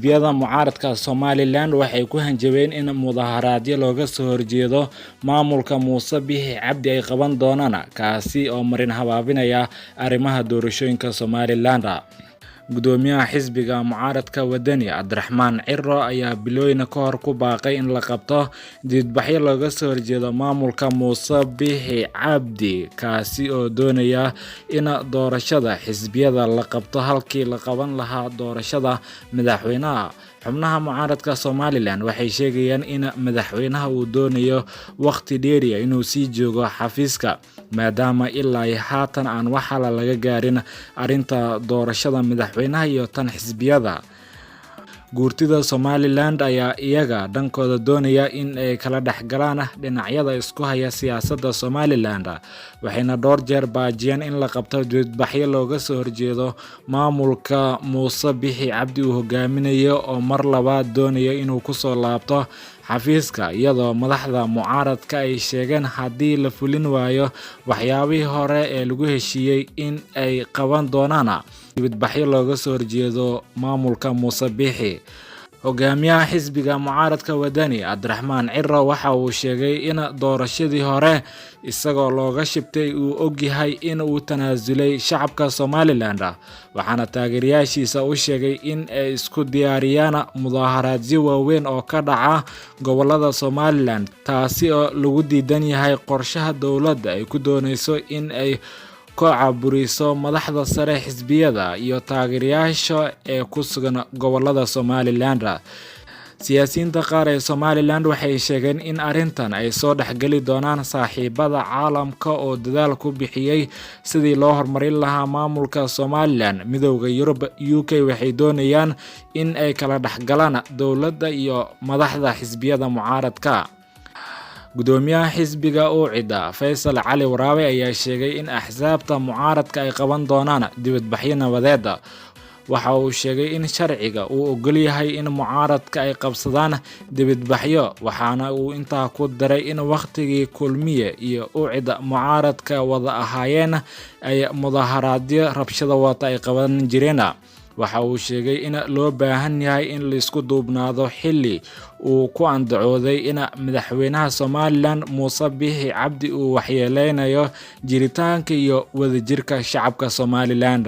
xisbiyada mucaaradka Somaliland waxay ku hanjabeen in mudaharaadyo looga soo horjeedo maamulka Muuse Biixi Cabdi ay qaban doonaan kaasi oo marin habaabinaya arrimaha doorashooyinka Somaliland. Gudoomiyaha xisbiga mucaaradka wadani Cabdiraxmaan Ciro ayaa bilooyin ka hor ku baaqay in la qabto dibadbaxyo looga soo horjeedo maamulka Muuse Biixi Cabdi kaasi oo doonaya in doorashada xisbiyada la qabto halkii la qaban lahaa doorashada madaxweynaha. xubnaha mucaaradka Somaliland waxay sheegayaan in madaxweynaha uu doonayo waqti dheeri ah inuu sii joogo xafiiska maadaama ilaa haatan aan wax laga gaarin arinta doorashada madaxweynaha iyo tan xisbiyada. Guurtida Somaliland ayaa iyaga dhankooda doonaya in ay kala dhaxgalaan dhinacyada isku haya siyaasadda Somaliland, waxayna dhowr jeer baajiyeen in la qabto dibadbaxyo looga soo horjeedo maamulka Muuse Biixi Cabdi uu hogaaminayo oo mar labaad doonaya inuu ku soo laabto xafiiska, iyadoo madaxda mucaaradka ay sheegeen haddii la fulin waayo waxyaabihii hore ee lagu heshiiyey in ay qaban doonaan dibadbaxyo looga soo horjeedo maamulka Muuse Biixi. Hogaamiyaha xisbiga mucaaradka wadani Cabdiraxmaan Ciro waxa uu sheegay in doorashadii hore isagoo looga shibtay uu ogyahay in uu tanaasulay shacabka Somaliland, waxaana taageerayaashiisa u sheegay in ay isku diyaariyaan mudaharaadyo waaweyn oo ka dhaca gobolada Somaliland taasi oo lagu diidan yahay qorshaha dowladda ay ku doonayso in ay ku caburiso madaxda sare xisbiyada iyo taageerayaasha ee ku sugan gobolada Somaliland. Siyaasiyiinta qaar ee Somaliland waxay sheegeen in arintan ay soo dhaxgali doonaan saaxiibada caalamka oo dadaal ku bixiyay sidii loo horumarin lahaa maamulka Somaliland. Midowga Yurub UK waxay doonayaan in ay kala dhaxgalaan dowladda iyo madaxda xisbiyada mucaaradka. Gudoomiyaha xisbiga UCIDA Faysal Cali Waraabe ayaa sheegay in axsaabta mucaaradka ay qaban doonaan dibadbaxyo nabadeed. Waxa uu sheegay in sharciga uu ogol yahay in mucaaradka ay qabsadaan dibadbaxyo, waxaana uu intaa ku daray in waqtigii Kulmiye iyo UCIDA mucaaradka wada ahaayeen ay mudaharaadyo rabshado wata ay qaban jireen. Waxa uu sheegay in loo baahan yahay in la isku duubnaado xilli uu ku andacooday in madaxweynaha Somaliland Muuse Biixi Cabdi uu waxyeeleynayo jiritaanka iyo wadajirka shacabka Somaliland.